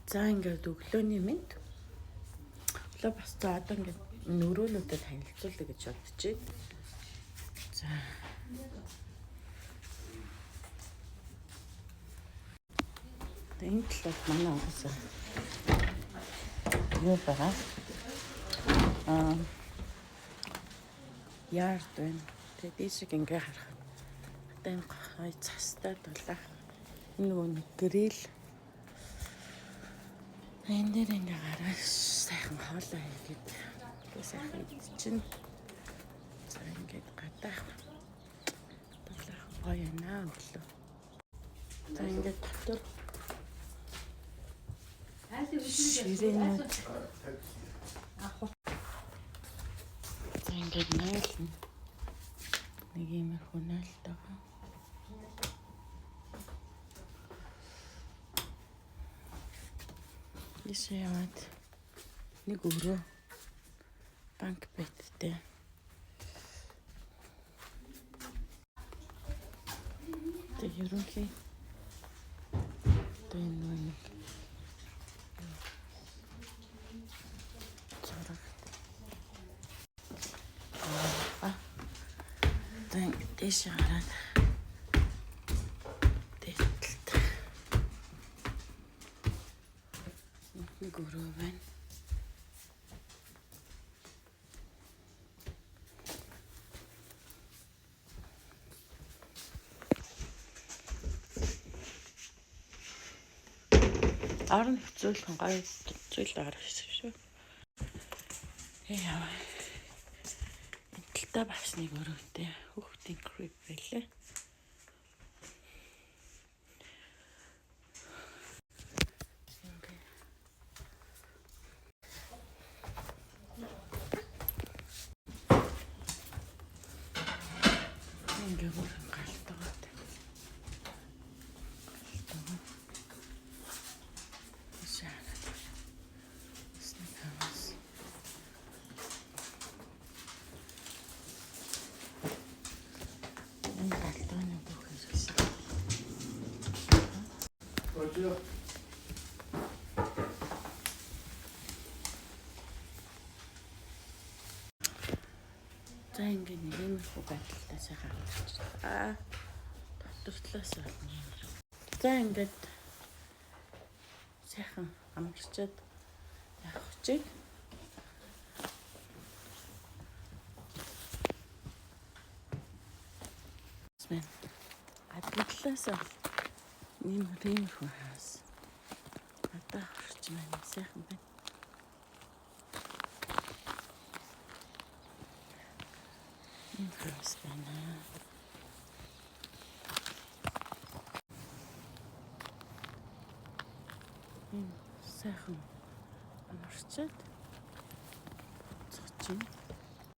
За ингээд өглөөний мэд. Өглөө бас за одоо ингээд нөрөөлөдөд танилцуулъя гэж бодож байна. За. Энэ талд манай уусаа. Юу байгаа? Яард байна. Тэгээд ийшиг ингээ харах. Одоо энэ гой цастай дулаах. Энэ нөгөө нэг грил. Энэ дээр ингээ гараа сайхан хоолоо хийгээд. Тэгээ сайхан идчихнэ. За ингээд гадаах. Дулаах гоё наа өглөө. За ингээд дотор ширээнүүд. За ингээд найлна. Нэг иймэрхүү найлтайгаа. Ийшээ яваад нэг өрөө банк байттай. Тэг ерөнхий тэг нэг зураг. Тэг дэш хараад дэвтэлт. Нэг өрөө байна. Арн хэцүүлхэн гоё зүйл гаргасан шүү. Яа. Энтэлтэй бас нэг өрөөтэй хүүхдийн крип байлээ. Ингээ бүрэн галтгаад. За ингээ нэг юм хөө байдалтай сайхан авчихсан. Дотор талаас нь. За ингээд сайхан амарчаад явах чиг. Смэн. Атлаас нэм хөө хаас. Одоо орч маань сайхан байна. Хаас байна. Сайхан амарчаад цоч чинь